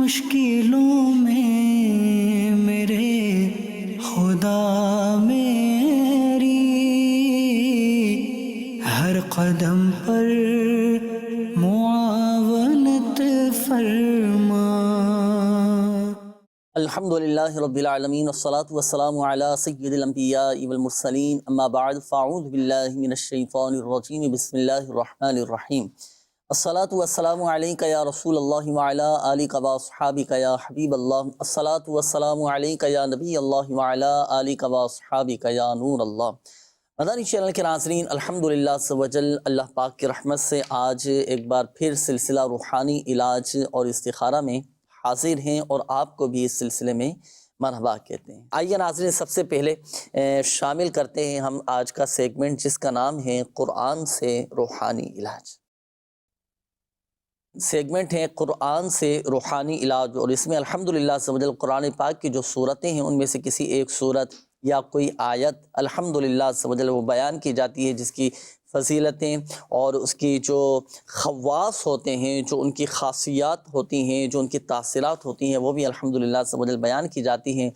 مشکلوں میں میرے خدا میری ہر قدم پر معاونت فرما۔ الحمدللہ رب العالمین والصلاة والسلام علی سید الانبیاء والمرسلین، اما بعد فاعوذ باللہ من الشیطان الرجیم، بسم اللہ الرحمن الرحیم۔ الصلاة والسلام علیک یا رسول اللہ وعلی آلک واصحابک یا حبیب اللہ، الصلاة والسلام علیک یا نبی اللہ وعلی آلک واصحابک یا نور اللہ۔ مدنی چینل کے ناظرین، الحمدللہ عز و جل اللہ پاک کی رحمت سے آج ایک بار پھر سلسلہ روحانی علاج اور استخارہ میں حاضر ہیں اور آپ کو بھی اس سلسلے میں مرحبا کہتے ہیں۔ آئیے ناظرین، سب سے پہلے شامل کرتے ہیں ہم آج کا سیگمنٹ جس کا نام ہے قرآن سے روحانی علاج۔ سیگمنٹ ہے قرآن سے روحانی علاج، اور اس میں الحمدللہ عز و جل قرآن پاک کی جو صورتیں ہیں ان میں سے کسی ایک صورت یا کوئی آیت الحمدللہ عز و جل وہ بیان کی جاتی ہے جس کی فضیلتیں اور اس کی جو خواص ہوتے ہیں، جو ان کی خاصیات ہوتی ہیں، جو ان کی تاثیرات ہوتی ہیں، وہ بھی الحمدللہ عز و جل بیان کی جاتی ہیں۔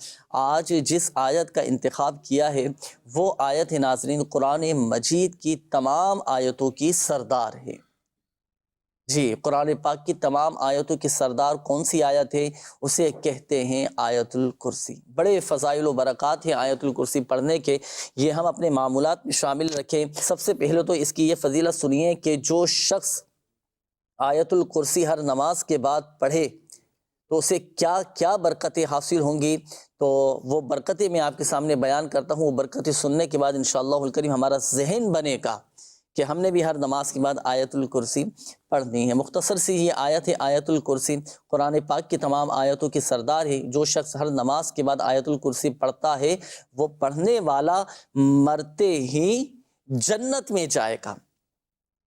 آج جس آیت کا انتخاب کیا ہے وہ آیت ہے ناظرین قرآن مجید کی تمام آیتوں کی سردار ہے۔ جی، قرآن پاک کی تمام آیتوں کی سردار کون سی آیت ہے؟ اسے کہتے ہیں آیت الکرسی۔ بڑے فضائل و برکات ہیں آیت الکرسی پڑھنے کے، یہ ہم اپنے معمولات میں شامل رکھیں۔ سب سے پہلے تو اس کی یہ فضیلت سنیے کہ جو شخص آیت الکرسی ہر نماز کے بعد پڑھے تو اسے کیا کیا برکتیں حاصل ہوں گی، تو وہ برکتیں میں آپ کے سامنے بیان کرتا ہوں۔ وہ برکتیں سننے کے بعد انشاءاللہ الکریم ہمارا ذہن بنے گا کہ ہم نے بھی ہر نماز کے بعد آیت الکرسی پڑھنی ہے۔ مختصر سی یہ آیت ہے آیت الکرسی، قرآن پاک کی تمام آیتوں کی سردار ہے۔ جو شخص ہر نماز کے بعد آیت الکرسی پڑھتا ہے وہ پڑھنے والا مرتے ہی جنت میں جائے گا،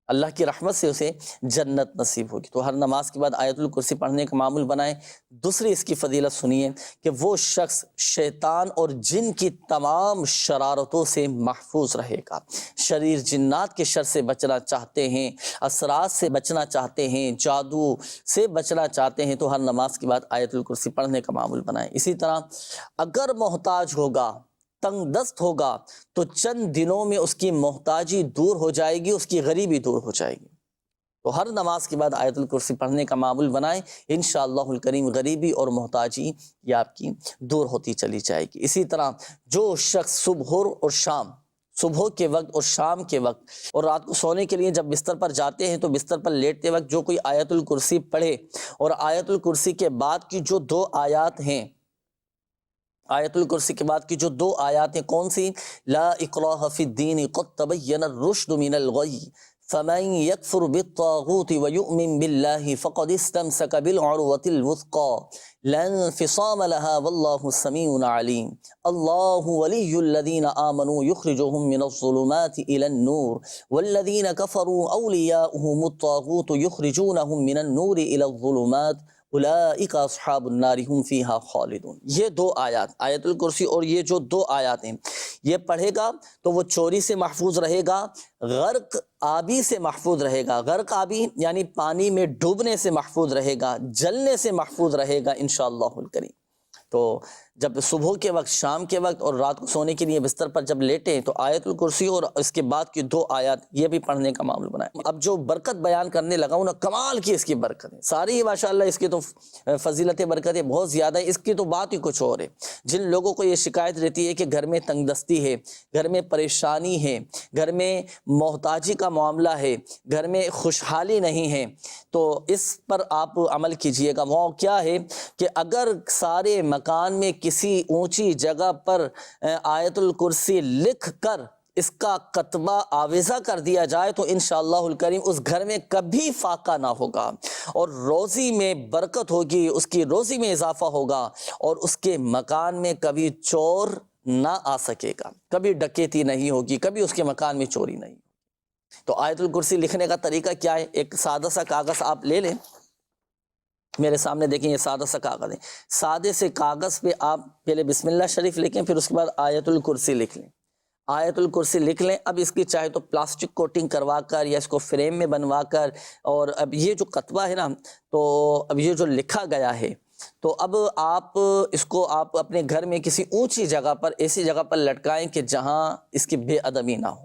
اللہ کی رحمت سے اسے جنت نصیب ہوگی۔ تو ہر نماز کے بعد آیت الکرسی پڑھنے کا معمول بنائیں۔ دوسری اس کی فضیلت سنیے کہ وہ شخص شیطان اور جن کی تمام شرارتوں سے محفوظ رہے گا۔ شریر جنات کے شر سے بچنا چاہتے ہیں، اثرات سے بچنا چاہتے ہیں، جادو سے بچنا چاہتے ہیں، تو ہر نماز کے بعد آیت الکرسی پڑھنے کا معمول بنائیں۔ اسی طرح اگر محتاج ہوگا، تنگ دست ہوگا، تو چند دنوں میں اس کی محتاجی دور ہو جائے گی، اس کی غریبی دور ہو جائے گی۔ تو ہر نماز کے بعد آیت الکرسی پڑھنے کا معمول بنائیں، انشاءاللہ الکریم غریبی اور محتاجی یہ آپ کی دور ہوتی چلی جائے گی۔ اسی طرح جو شخص صبح کے وقت اور شام کے وقت اور رات کو سونے کے لیے جب بستر پر جاتے ہیں تو بستر پر لیٹتے وقت جو کوئی آیت الکرسی پڑھے، اور آیت الکرسی کے بعد کی جو دو آیات ہیں، آیت الکرسی کے بعد کی جو دو آیات ہیں کون سی؟ لا اکراہ فی الدین قد تبین الرشد من الغی فمن یکفر بالطاغوت ویؤمن باللہ فقد استمسک بالعروۃ الوثقی لا انفصام لها واللہ سمیع علیم۔ اللہ ولی الذین آمنوا یخرجهم من الظلمات الی النور والذین کفروا اولیاؤهم الطاغوت یخرجونهم من النور الی الظلمات اولئک اصحاب النار هم فیہا خالدون۔ یہ دو آیات آیت الکرسی اور یہ جو دو آیات ہیں یہ پڑھے گا تو وہ چوری سے محفوظ رہے گا، غرق آبی سے محفوظ رہے گا، غرق آبی یعنی پانی میں ڈوبنے سے محفوظ رہے گا، جلنے سے محفوظ رہے گا انشاءاللہ الکریم۔ تو جب صبح کے وقت، شام کے وقت اور رات کو سونے کے لیے بستر پر جب لیٹیں تو آیت الکرسی اور اس کے بعد کی دو آیات یہ بھی پڑھنے کا معمول بنائیں۔ اب جو برکت بیان کرنے لگا ہوں نا، کمال کی اس کی برکت ہے، ساری ماشاءاللہ اس کی تو فضیلت برکتیں بہت زیادہ ہیں، اس کی تو بات ہی کچھ اور ہے۔ جن لوگوں کو یہ شکایت رہتی ہے کہ گھر میں تنگ دستی ہے، گھر میں پریشانی ہے، گھر میں محتاجی کا معاملہ ہے، گھر میں خوشحالی نہیں ہے، تو اس پر آپ عمل کیجئے گا۔ وہ کیا ہے کہ اگر سارے مکان میں کسی اونچی جگہ پر آیت الکرسی لکھ کر اس کا کتبہ آویزہ کر دیا جائے تو انشاءاللہ الکریم اس گھر میں کبھی فاقہ نہ ہوگا، اور روزی میں برکت ہوگی، اس کی روزی میں اضافہ ہوگا، اور اس کے مکان میں کبھی چور نہ آ سکے گا، کبھی ڈکیتی نہیں ہوگی، کبھی اس کے مکان میں چوری نہیں ہوگی۔ تو آیت الکرسی لکھنے کا طریقہ کیا ہے؟ ایک سادہ سا کاغذ آپ لے لیں، میرے سامنے دیکھیں یہ سادہ سا کاغذ ہے، سادے سے کاغذ پہ آپ پہلے بسم اللہ شریف لکھیں، پھر اس کے بعد آیت الکرسی لکھ لیں۔ آیت الکرسی لکھ لیں۔ اب اس کی چاہے تو پلاسٹک کوٹنگ کروا کر یا اس کو فریم میں بنوا کر، اور اب یہ جو کتبہ ہے نا، تو اب یہ جو لکھا گیا ہے تو اب آپ اس کو آپ اپنے گھر میں کسی اونچی جگہ پر، ایسی جگہ پر لٹکائیں کہ جہاں اس کی بے ادبی نہ ہو،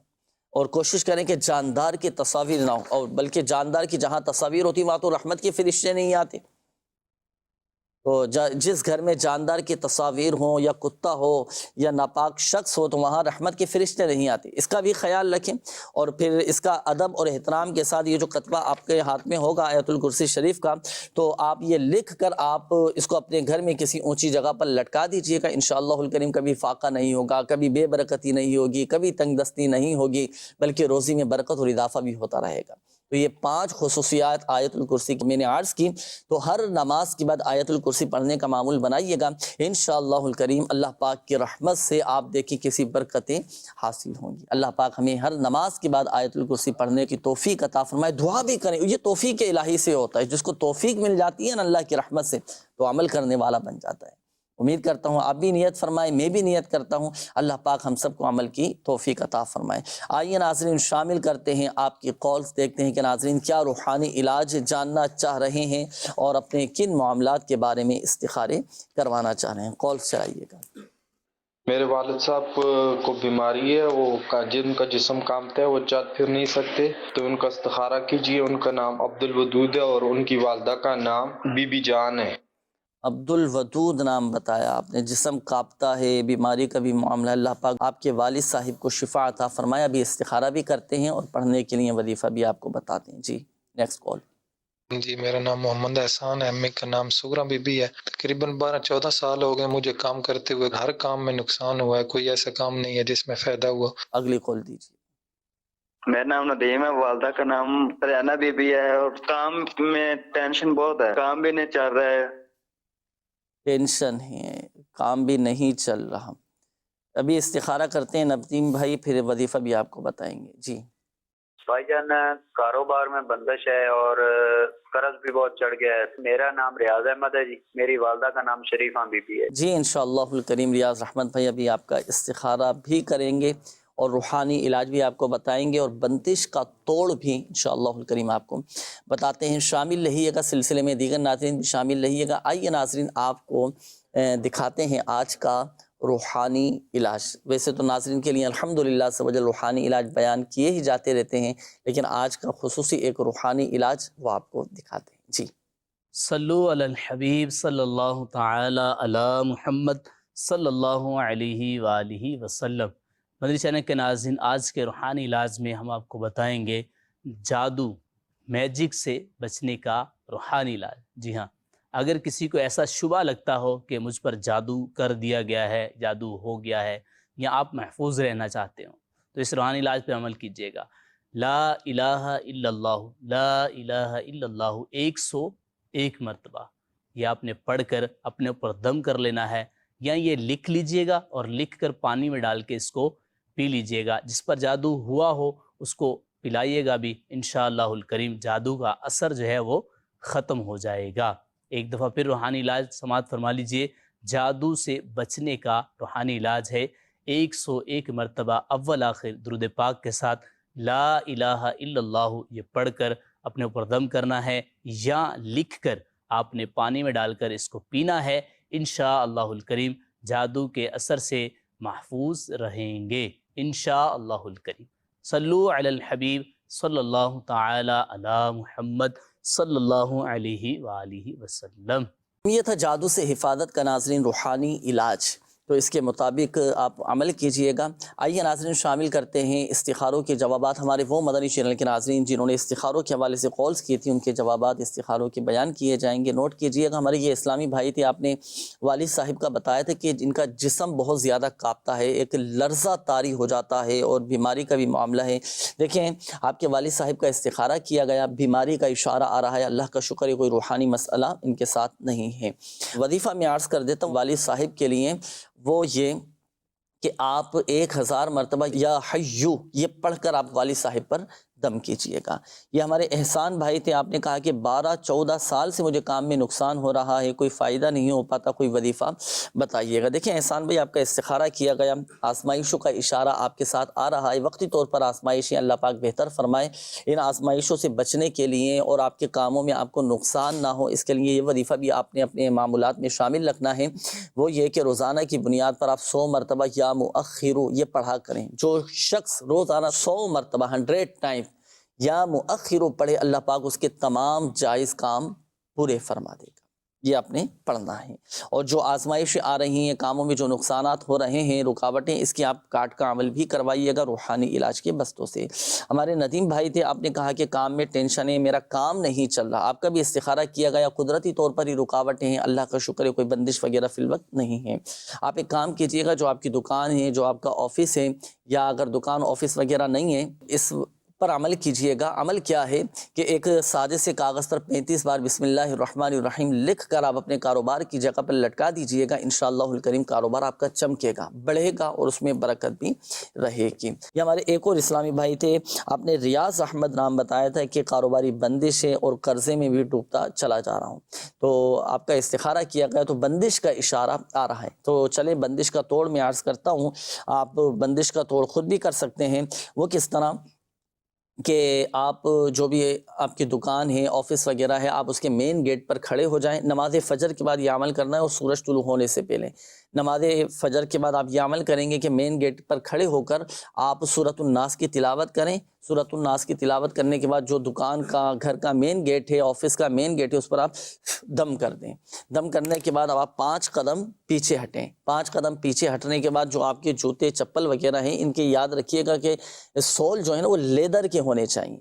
اور کوشش کریں کہ جاندار کی تصاویر نہ ہو، اور بلکہ جاندار کی جہاں تصاویر ہوتی وہاں تو رحمت کے فرشتے نہیں آتے۔ تو جس گھر میں جاندار کی تصاویر ہوں یا کتا ہو یا ناپاک شخص ہو تو وہاں رحمت کے فرشتے نہیں آتے، اس کا بھی خیال رکھیں۔ اور پھر اس کا ادب اور احترام کے ساتھ یہ جو کتبہ آپ کے ہاتھ میں ہوگا آیت الکرسی شریف کا، تو آپ یہ لکھ کر آپ اس کو اپنے گھر میں کسی اونچی جگہ پر لٹکا دیجئے گا، انشاءاللہ الکریم کبھی فاقہ نہیں ہوگا، کبھی بے برکتی نہیں ہوگی، کبھی تنگ دستی نہیں ہوگی، بلکہ روزی میں برکت اور اضافہ بھی ہوتا رہے گا۔ تو یہ 5 خصوصیات آیت الکرسی کی میں نے عرض کی، تو ہر نماز کے بعد آیت الکرسی پڑھنے کا معمول بنائیے گا، انشاءاللہ الکریم اللہ پاک کی رحمت سے آپ دیکھیں کسی برکتیں حاصل ہوں گی۔ اللہ پاک ہمیں ہر نماز کے بعد آیت الکرسی پڑھنے کی توفیق عطا فرمائے، دعا بھی کریں، یہ توفیق الہی سے ہوتا ہے، جس کو توفیق مل جاتی ہے نا اللہ کی رحمت سے تو عمل کرنے والا بن جاتا ہے۔ امید کرتا ہوں آپ بھی نیت فرمائیں، میں بھی نیت کرتا ہوں، اللہ پاک ہم سب کو عمل کی توفیق عطا فرمائے۔ آئیے ناظرین شامل کرتے ہیں آپ کی کالز، دیکھتے ہیں کہ ناظرین کیا روحانی علاج جاننا چاہ رہے ہیں اور اپنے کن معاملات کے بارے میں استخارے کروانا چاہ رہے ہیں۔ کالز چلائیے گا۔ میرے والد صاحب کو بیماری ہے، وہ جن کا جسم کامتا ہے، وہ چل پھر نہیں سکتے، تو ان کا استخارہ کیجیے۔ ان کا نام عبد الودود ہے اور ان کی والدہ کا نام بی بی جان ہے۔ عبد الودود نام بتایا آپ نے، جسم کاپتا ہے، بیماری کا بھی معاملہ، اللہ پاک آپ کے والد صاحب کو شفا عطا فرمایا، ابھی استخارہ بھی کرتے ہیں اور پڑھنے کے لیے وظیفہ بھی آپ کو بتاتے ہیں۔ جی نیکسٹ کال۔ جی میرا نام محمد احسان ہے، امی کا نام سغرا بی بی ہے۔ تقریباً 12-14 سال ہو گئے مجھے کام کرتے ہوئے، ہر کام میں نقصان ہوا ہے، کوئی ایسا کام نہیں ہے جس میں فائدہ ہوا۔ اگلی کال دیجیے۔ میرا نام ندیم ہے، والدہ کا نام ریانہ بی بی ہے، اور کام میں ٹینشن بہت ہے، کام بھی نہیں چل رہا ہے۔ ٹینشن ہے، کام بھی نہیں چل رہا، ابھی استخارہ کرتے ہیں ندیم بھائی، پھر وظیفہ بھی آپ کو بتائیں گے۔ جی بھائی جان کاروبار میں بندش ہے اور قرض بھی بہت چڑھ گیا ہے۔ میرا نام ریاض احمد ہے جی، میری والدہ کا نام شریفہ بی بی ہے۔ جی انشاءاللہ الکریم ریاض رحمت بھائی ابھی آپ کا استخارہ بھی کریں گے اور روحانی علاج بھی آپ کو بتائیں گے، اور بندش کا توڑ بھی انشاءاللہ الکریم آپ کو بتاتے ہیں۔ شامل رہیے گا، سلسلے میں دیگر ناظرین بھی شامل رہیے گا۔ آئیے ناظرین آپ کو دکھاتے ہیں آج کا روحانی علاج۔ ویسے تو ناظرین کے لیے الحمدللہ سے وجہ روحانی علاج بیان کیے ہی جاتے رہتے ہیں، لیکن آج کا خصوصی ایک روحانی علاج وہ آپ کو دکھاتے ہیں۔ جی صلو علی الحبیب صلی اللہ تعالی علی محمد صلی اللہ علیہ وآلہ وسلم۔ مدنی چینل کے ناظرین، آج کے روحانی علاج میں ہم آپ کو بتائیں گے جادو، میجک سے بچنے کا روحانی علاج۔ جی ہاں، اگر کسی کو ایسا شبہ لگتا ہو کہ مجھ پر جادو کر دیا گیا ہے، جادو ہو گیا ہے، یا آپ محفوظ رہنا چاہتے ہو تو اس روحانی علاج پہ عمل کیجیے گا۔ لا الہ الا اللہ، لا الہ الا اللہ 101 مرتبہ یہ آپ نے پڑھ کر اپنے اوپر دم کر لینا ہے، یا یہ لکھ لیجئے گا اور لکھ کر پانی میں ڈال کے اس کو پی لیجئے گا۔ جس پر جادو ہوا ہو اس کو پلائیے گا بھی، انشاءاللہ الکریم جادو کا اثر جو ہے وہ ختم ہو جائے گا۔ ایک دفعہ پھر روحانی علاج سماعت فرما لیجئے۔ جادو سے بچنے کا روحانی علاج ہے 101 مرتبہ اول آخر درود پاک کے ساتھ لا الہ الا اللہ یہ پڑھ کر اپنے اوپر دم کرنا ہے، یا لکھ کر آپ نے پانی میں ڈال کر اس کو پینا ہے۔ انشاءاللہ الکریم جادو کے اثر سے محفوظ رہیں گے انشاءاللہ الکریم۔ صلو علی الحبیب صلی اللہ تعالی علی محمد صلی اللہ علیہ وآلہ وسلم۔ یہ تھا جادو سے حفاظت کا ناظرین روحانی علاج، تو اس کے مطابق آپ عمل کیجئے گا۔ آئیے ناظرین شامل کرتے ہیں استخاروں کے جوابات۔ ہمارے وہ مدنی چینل کے ناظرین جنہوں نے استخاروں کے حوالے سے کالز کی تھی، ان کے جوابات استخاروں کے بیان کیے جائیں گے، نوٹ کیجئے گا۔ ہمارے یہ اسلامی بھائی تھے، آپ نے والد صاحب کا بتایا تھا کہ جن کا جسم بہت زیادہ کانپتا ہے، ایک لرزہ طاری ہو جاتا ہے اور بیماری کا بھی معاملہ ہے۔ دیکھیں آپ کے والد صاحب کا استخارہ کیا گیا، بیماری کا اشارہ آ رہا ہے، اللہ کا شکر ہے کوئی روحانی مسئلہ ان کے ساتھ نہیں ہے۔ وظیفہ میں عرض کر دیتا ہوں والد صاحب کے لیے، وہ یہ کہ آپ 1000 مرتبہ یا حیو یہ پڑھ کر آپ والد صاحب پر دم کیجیے گا۔ یہ ہمارے احسان بھائی تھے، آپ نے کہا کہ 12-14 سال سے مجھے کام میں نقصان ہو رہا ہے، کوئی فائدہ نہیں ہو پاتا، کوئی وظیفہ بتائیے گا۔ دیکھیں احسان بھائی، آپ کا استخارہ کیا گیا، آزمائشوں کا اشارہ آپ کے ساتھ آ رہا ہے، وقتی طور پر آزمائشیں اللہ پاک بہتر فرمائے۔ ان آزمائشوں سے بچنے کے لیے اور آپ کے کاموں میں آپ کو نقصان نہ ہو، اس کے لیے یہ وظیفہ بھی آپ نے اپنے معمولات میں شامل رکھنا ہے، وہ یہ کہ روزانہ کی بنیاد پر آپ 100 مرتبہ یا مؤخرو یہ پڑھا کریں۔ جو شخص روزانہ 100 مرتبہ 100 ٹائم یا مؤخرو پڑھے، اللہ پاک اس کے تمام جائز کام پورے فرما دے گا۔ یہ آپ نے پڑھنا ہے۔ اور جو آزمائشیں آ رہی ہیں، کاموں میں جو نقصانات ہو رہے ہیں، رکاوٹیں، اس کی آپ کاٹ کا عمل بھی کروائیے گا روحانی علاج کے بستوں سے۔ ہمارے ندیم بھائی تھے، آپ نے کہا کہ کام میں ٹینشن ہے، میرا کام نہیں چل رہا۔ آپ کا بھی استخارہ کیا گیا، قدرتی طور پر ہی رکاوٹیں ہیں، اللہ کا شکر ہے کوئی بندش وغیرہ فی الوقت نہیں ہے۔ آپ ایک کام کیجیے گا، جو آپ کی دکان ہے، جو آپ کا آفس ہے، یا اگر دکان آفس وغیرہ نہیں ہے، اس پر عمل کیجئے گا۔ عمل کیا ہے کہ ایک سادے سے کاغذ پر 35 بار بسم اللہ الرحمن الرحیم لکھ کر آپ اپنے کاروبار کی جگہ پر لٹکا دیجئے گا۔ انشاءاللہ الکریم کاروبار آپ کا چمکے گا، بڑھے گا، اور اس میں برکت بھی رہے گی۔ یہ ہمارے ایک اور اسلامی بھائی تھے، آپ نے ریاض احمد نام بتایا تھا کہ کاروباری بندش ہے اور قرضے میں بھی ڈوبتا چلا جا رہا ہوں، تو آپ کا استخارہ کیا گیا تو بندش کا اشارہ آ رہا ہے۔ تو چلیں بندش کا توڑ میں عرض کرتا ہوں، آپ بندش کا توڑ خود بھی کر سکتے ہیں۔ وہ کس طرح کہ آپ جو بھی آپ کی دکان ہے، آفس وغیرہ ہے، آپ اس کے مین گیٹ پر کھڑے ہو جائیں۔ نماز فجر کے بعد یہ عمل کرنا ہے، اور سورج طلوع ہونے سے پہلے۔ نماز فجر کے بعد آپ یہ عمل کریں گے کہ مین گیٹ پر کھڑے ہو کر آپ سورۃ الناس کی تلاوت کریں۔ سورۃ الناس کی تلاوت کرنے کے بعد جو دکان کا، گھر کا مین گیٹ ہے، آفس کا مین گیٹ ہے، اس پر آپ دم کر دیں۔ دم کرنے کے بعد اب آپ 5 قدم پیچھے ہٹیں۔ 5 قدم پیچھے ہٹنے کے بعد جو آپ کے جوتے چپل وغیرہ ہیں، ان کے یاد رکھیے گا کہ سول جو ہے نا وہ لیدر کے ہونے چاہیے،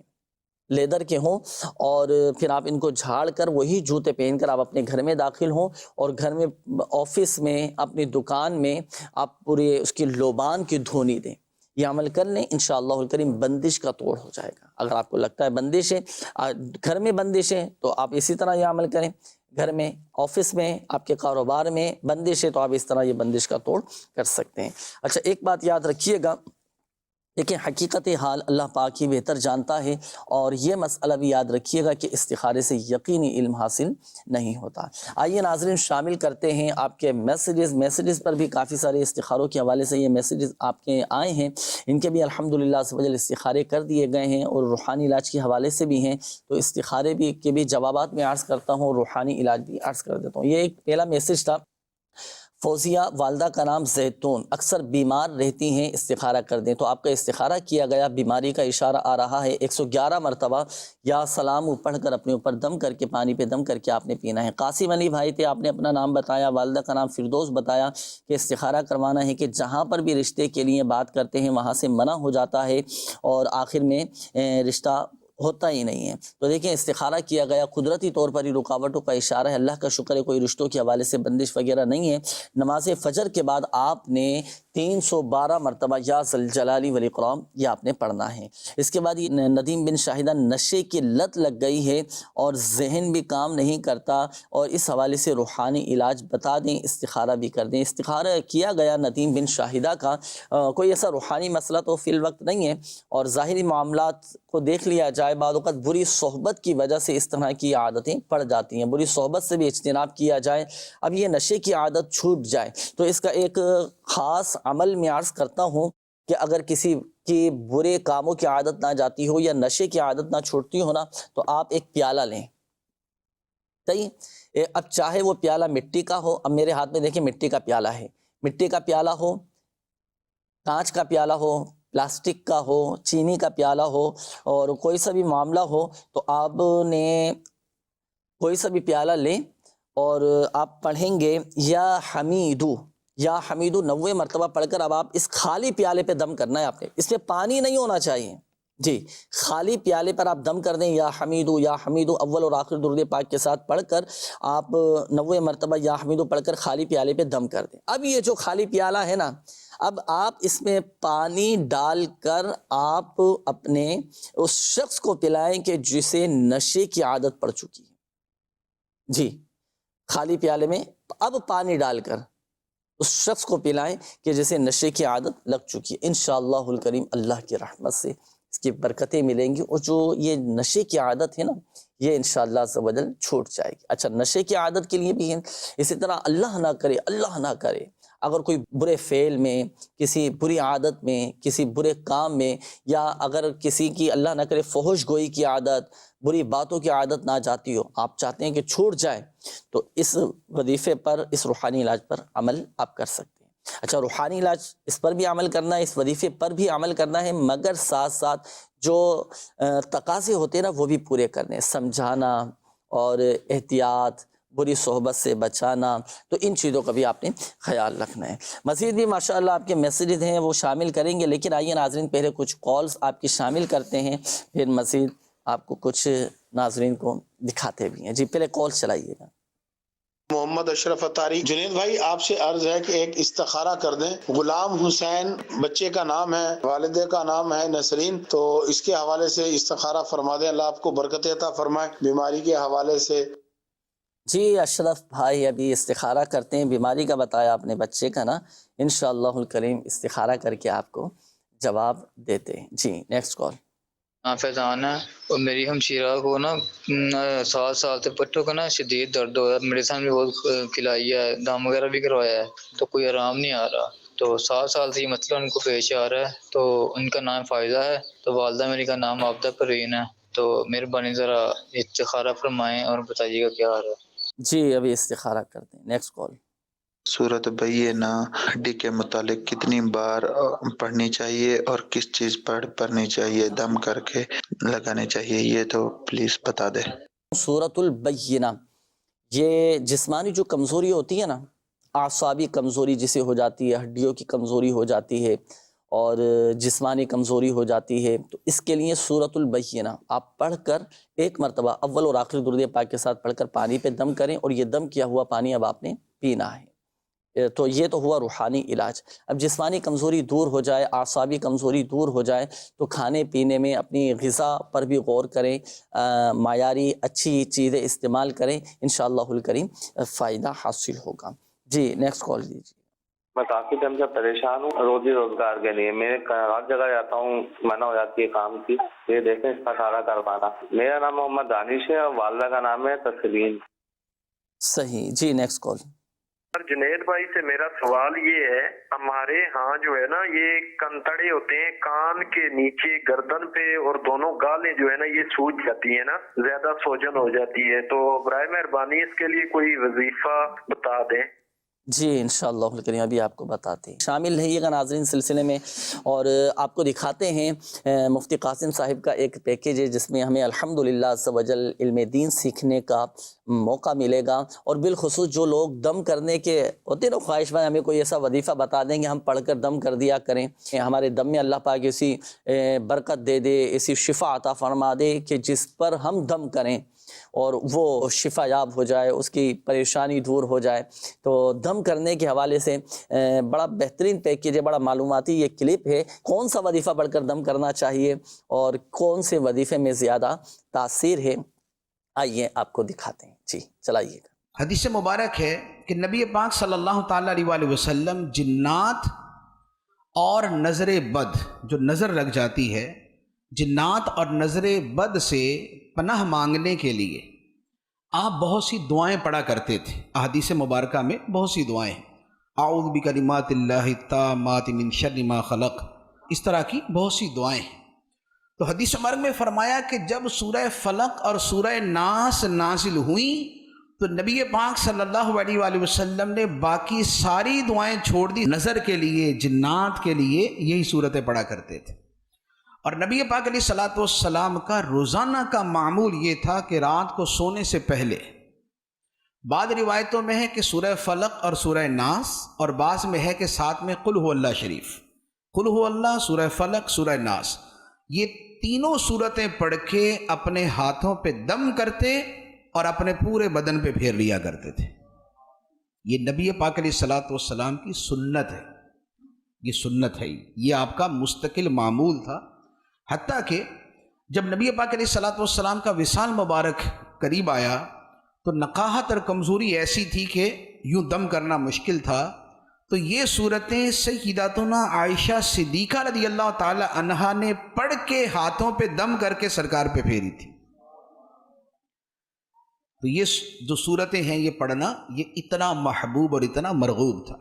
لیدر کے ہوں، اور پھر آپ ان کو جھاڑ کر وہی جوتے پہن کر آپ اپنے گھر میں داخل ہوں، اور گھر میں، آفس میں، اپنی دکان میں آپ پورے اس کی لوبان کی دھونی دیں۔ یہ عمل کر لیں، انشاءاللہ الکریم بندش کا توڑ ہو جائے گا۔ اگر آپ کو لگتا ہے بندش ہے، گھر میں بندش ہے، تو آپ اسی طرح یہ عمل کریں۔ گھر میں، آفس میں، آپ کے کاروبار میں بندش ہے، تو آپ اس طرح یہ بندش کا توڑ کر سکتے ہیں۔ اچھا، ایک بات یاد رکھیے گا، لیکن حقیقت حال اللہ پاک ہی بہتر جانتا ہے، اور یہ مسئلہ بھی یاد رکھیے گا کہ استخارے سے یقینی علم حاصل نہیں ہوتا۔ آئیے ناظرین، شامل کرتے ہیں آپ کے میسیجز پر بھی کافی سارے استخاروں کے حوالے سے یہ میسیجز آپ کے آئے ہیں، ان کے بھی الحمدللہ عز و جل استخارے کر دیے گئے ہیں، اور روحانی علاج کے حوالے سے بھی ہیں، تو استخارے بھی کے بھی جوابات میں عرض کرتا ہوں، روحانی علاج بھی عرض کر دیتا ہوں۔ یہ ایک پہلا میسیج تھا، فوزیہ، والدہ کا نام زیتون، اکثر بیمار رہتی ہیں، استخارہ کر دیں۔ تو آپ کا استخارہ کیا گیا، بیماری کا اشارہ آ رہا ہے، 111 مرتبہ یا سلام پڑھ کر اپنے اوپر دم کر کے، پانی پہ دم کر کے آپ نے پینا ہے۔ قاسم علی بھائی تھے، آپ نے اپنا نام بتایا، والدہ کا نام فردوس بتایا کہ استخارہ کروانا ہے کہ جہاں پر بھی رشتے کے لیے بات کرتے ہیں وہاں سے منع ہو جاتا ہے، اور آخر میں رشتہ ہوتا ہی نہیں ہے۔ تو دیکھیں استخارہ کیا گیا، قدرتی طور پر ہی رکاوٹوں کا اشارہ ہے، اللہ کا شکر ہے کوئی رشتوں کے حوالے سے بندش وغیرہ نہیں ہے۔ نماز فجر کے بعد آپ نے 312 مرتبہ یا ذوالجلال والاکرام یہ آپ نے پڑھنا ہے۔ اس کے بعد یہ ندیم بن شاہدہ، نشے کی لت لگ گئی ہے اور ذہن بھی کام نہیں کرتا، اور اس حوالے سے روحانی علاج بتا دیں، استخارہ بھی کر دیں۔ استخارہ کیا گیا ندیم بن شاہدہ کا، کوئی ایسا روحانی مسئلہ تو فی الوقت نہیں ہے، اور ظاہری معاملات کو دیکھ لیا جائے، بعض اوقات بری صحبت کی وجہ سے اس طرح کی عادتیں پڑ جاتی ہیں، بری صحبت سے بھی اجتناب کیا جائے۔ اب یہ نشے کی عادت چھوٹ جائے تو اس کا ایک خاص عمل میں عرض کرتا ہوں کہ اگر کسی کی برے کاموں کی عادت نہ جاتی ہو یا نشے کی عادت نہ چھوٹتی ہو نا، تو آپ ایک پیالہ لیں، صحیح؟ اب چاہے وہ پیالہ مٹی کا ہو، اب میرے ہاتھ میں دیکھیں مٹی کا پیالہ ہے، مٹی کا پیالہ ہو، کانچ کا پیالہ ہو، پلاسٹک کا ہو، چینی کا پیالہ ہو، اور کوئی سا بھی معاملہ ہو، تو آپ نے کوئی سا بھی پیالہ لیں، اور آپ پڑھیں گے یا حمیدو، یا حمیدو 90 مرتبہ پڑھ کر اب آپ اس خالی پیالے پہ دم کرنا ہے آپ نے، اس میں پانی نہیں ہونا چاہیے جی، خالی پیالے پر آپ دم کر دیں، یا حمیدو اول اور آخر درود پاک کے ساتھ پڑھ کر آپ 90 مرتبہ یا حمیدو پڑھ کر خالی پیالے پہ دم کر دیں۔ اب یہ جو خالی پیالہ ہے نا، اب آپ اس میں پانی ڈال کر آپ اپنے اس شخص کو پلائیں کہ جسے نشے کی عادت پڑ چکی ہے جی، خالی پیالے میں اب پانی ڈال کر اس شخص کو پلائیں کہ جسے نشے کی عادت لگ چکی ہے۔ انشاءاللہ الکریم اللہ کی رحمت سے اس کی برکتیں ملیں گی، اور جو یہ نشے کی عادت ہے نا یہ انشاءاللہ عز و جل چھوٹ جائے گی۔ اچھا، نشے کی عادت کے لیے بھی ہے، اسی طرح اللہ نہ کرے اگر کوئی برے فعل میں، کسی بری عادت میں، کسی برے کام میں، یا اگر کسی کی اللہ نہ کرے فحش گوئی کی عادت، بری باتوں کی عادت نہ جاتی ہو، آپ چاہتے ہیں کہ چھوٹ جائے، تو اس وظیفے پر، اس روحانی علاج پر عمل آپ کر سکتے ہیں۔ اچھا، روحانی علاج اس پر بھی عمل کرنا ہے، اس وظیفے پر بھی عمل کرنا ہے، مگر ساتھ ساتھ جو تقاضے ہوتے ہیں نا وہ بھی پورے کرنے ہیں، سمجھانا اور احتیاط، بری صحبت سے بچانا، تو ان چیزوں کا بھی آپ نے خیال رکھنا ہے۔ مزید بھی ماشاءاللہ آپ کے میسیجز ہیں وہ شامل کریں گے، لیکن آئیے ناظرین پہلے کچھ کالز آپ کی شامل کرتے ہیں، پھر مزید آپ کو کچھ ناظرین کو دکھاتے بھی ہیں۔ جی پہلے کال چلائیے گا۔ محمد اشرف اتاری۔ جنید بھائی آپ سے عرض ہے کہ ایک استخارہ کر دیں۔ غلام حسین بچے کا نام ہے، والدہ کا نام ہے نسرین، تو اس کے حوالے سے استخارہ فرما دیں، اللہ آپ کو برکت عطا فرمائے بیماری کے حوالے سے۔ جی اشرف بھائی ابھی استخارہ کرتے ہیں، بیماری کا بتایا آپ نے بچے کا نا، انشاءاللہ الکریم استخارہ کر کے آپ کو جواب دیتے ہیں۔ جی نیکسٹ کال۔ فیضان ہے، اور میری ہمشیرہ کو نا 7 سال سے پٹھوں کا نا شدید درد ہو رہا ہے، میڈیسن بھی بہت کھلائی ہے، دم وغیرہ بھی کروایا ہے، تو کوئی آرام نہیں آ رہا، تو 7 سال سے یہ مسئلہ ان کو پیش آ رہا ہے۔ تو ان کا نام فائزہ ہے، تو والدہ میری کا نام عابدہ پروین ہے، تو مہربانی ذرا استخارہ فرمائیں اور بتائیے گا کیا آ رہا ہے۔ جی ابھی استخارہ کرتے ہیں، نیکسٹ کال۔ سورۃ بینہ ہڈی کے متعلق کتنی بار پڑھنی چاہیے اور کس چیز پر پڑھنی چاہیے، دم کر کے لگانے چاہیے، یہ تو پلیز بتا دیں۔ سورۃ البینہ، یہ جسمانی جو کمزوری ہوتی ہے نا، اعصابی کمزوری جسے ہو جاتی ہے، ہڈیوں کی کمزوری ہو جاتی ہے اور جسمانی کمزوری ہو جاتی ہے، تو اس کے لیے سورۃ البینہ آپ پڑھ کر ایک مرتبہ اول اور آخری درود پاک کے ساتھ پڑھ کر پانی پہ دم کریں، اور یہ دم کیا ہوا پانی اب آپ نے پینا ہے۔ تو یہ تو ہوا روحانی علاج۔ اب جسمانی کمزوری دور ہو جائے، اعصابی کمزوری دور ہو جائے، تو کھانے پینے میں اپنی غذا پر بھی غور کریں، معیاری اچھی چیزیں استعمال کریں، انشاءاللہ الکریم فائدہ حاصل ہوگا۔ جی نیکسٹ کال دیجیے۔ میں کافی ٹائم سے پریشان ہوں روزی روزگار کے لیے، میں ہر جگہ جاتا ہوں منع ہو جاتی ہے کام کی، یہ دیکھیں استخارہ کروانا۔ میرا نام محمد دانش ہے اور والدہ کا نام ہے تسلیم۔ صحیح، جی نیکسٹ کال۔ جنید بھائی سے میرا سوال یہ ہے، ہمارے ہاں جو ہے نا یہ کنتڑے ہوتے ہیں کان کے نیچے گردن پہ، اور دونوں گالیں جو ہے نا یہ سوج جاتی ہیں نا، زیادہ سوجن ہو جاتی ہے، تو برائے مہربانی اس کے لیے کوئی وظیفہ بتا دیں۔ جی انشاءاللہ الکریم ابھی آپ کو بتاتے ہیں، شامل رہیے گا ناظرین سلسلے میں، اور آپ کو دکھاتے ہیں مفتی قاسم صاحب کا ایک پیکیج ہے جس میں ہمیں الحمدللہ عز و جل علم دین سیکھنے کا موقع ملے گا، اور بالخصوص جو لوگ دم کرنے کے ہوتے ہیں نا خواہش مند، ہمیں کوئی ایسا وظیفہ بتا دیں گے ہم پڑھ کر دم کر دیا کریں، ہمارے دم میں اللہ پاک ایسی برکت دے دے، ایسی شفا عطا فرما دے کہ جس پر ہم دم کریں اور وہ شفا یاب ہو جائے، اس کی پریشانی دور ہو جائے۔ تو دم کرنے کے حوالے سے بڑا بہترین پیکیج ہے، بڑا معلوماتی یہ کلپ ہے، کون سا وظیفہ پڑھ کر دم کرنا چاہیے اور کون سے وظیفے میں زیادہ تاثیر ہے، آئیے آپ کو دکھاتے ہیں۔ جی چلائیے گا۔ حدیث مبارک ہے کہ نبی پاک صلی اللہ تعالیٰ علیہ وآلہ وسلم جنات اور نظر بد، جو نظر لگ جاتی ہے، جنات اور نظر بد سے پناہ مانگنے کے لیے آپ بہت سی دعائیں پڑھا کرتے تھے۔ احادیث مبارکہ میں بہت سی دعائیں ہیں، اعوذ بکلمات اللہ التامات من شر ما خلق، اس طرح کی بہت سی دعائیں ہیں۔ تو حدیث مبارک میں فرمایا کہ جب سورہ فلق اور سورہ ناس نازل ہوئیں تو نبی پاک صلی اللہ علیہ وآلہ وسلم نے باقی ساری دعائیں چھوڑ دی، نظر کے لیے، جنات کے لیے یہی صورتیں پڑھا کرتے تھے۔ اور نبی پاک علیہ الصلوۃ والسلام کا روزانہ کا معمول یہ تھا کہ رات کو سونے سے پہلے، بعض روایتوں میں ہے کہ سورہ فلق اور سورہ ناس، اور بعض میں ہے کہ ساتھ میں قل هو اللہ شریف، قل هو اللہ، سورہ فلق، سورہ ناس، یہ تینوں صورتیں پڑھ کے اپنے ہاتھوں پہ دم کرتے اور اپنے پورے بدن پہ پھیر لیا کرتے تھے۔ یہ نبی پاک علیہ الصلوۃ والسلام کی سنت ہے، یہ سنت ہے، یہ آپ کا مستقل معمول تھا۔ حتیٰ کہ جب نبی پاک علیہ الصلوۃ والسلام کا وصال مبارک قریب آیا تو نقاہت اور کمزوری ایسی تھی کہ یوں دم کرنا مشکل تھا، تو یہ صورتیں سیداتنا عائشہ صدیقہ رضی اللہ تعالی عنہا نے پڑھ کے ہاتھوں پہ دم کر کے سرکار پہ پھیری تھی. تو یہ جو صورتیں ہیں یہ پڑھنا یہ اتنا محبوب اور اتنا مرغوب تھا.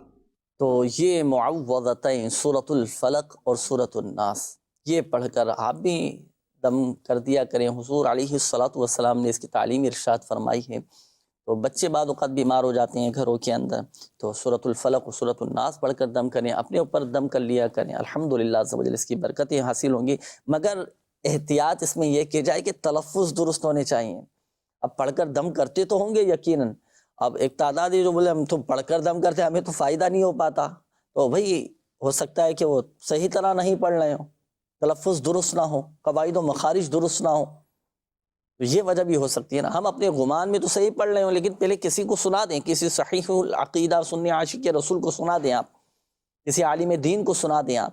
تو یہ معوذتین سورۃ الفلق اور سورۃ الناس یہ پڑھ کر آپ بھی دم کر دیا کریں. حضور علیہ الصلاۃ والسلام نے اس کی تعلیم ارشاد فرمائی ہے. تو بچے بعض اوقات بیمار ہو جاتے ہیں گھروں کے اندر، تو سورۃ الفلق اور سورۃ الناس پڑھ کر دم کریں، اپنے اوپر دم کر لیا کریں. الحمدللہ عز و جل اس کی برکتیں حاصل ہوں گی، مگر احتیاط اس میں یہ کی جائے کہ تلفظ درست ہونے چاہیے. اب پڑھ کر دم کرتے تو ہوں گے یقیناً، اب ایک تعداد ہے جو بولے ہم تو پڑھ کر دم کرتے ہمیں تو فائدہ نہیں ہو پاتا، تو بھئی ہو سکتا ہے کہ وہ صحیح طرح نہیں پڑھ رہے ہوں، تلفظ درست نہ ہو، قواعد و مخارج درست نہ ہو، تو یہ وجہ بھی ہو سکتی ہے نا. ہم اپنے گمان میں تو صحیح پڑھ رہے ہوں لیکن پہلے کسی کو سنا دیں، کسی صحیح العقیدہ سنی عاشق رسول کو سنا دیں، آپ کسی عالم دین کو سنا دیں آپ.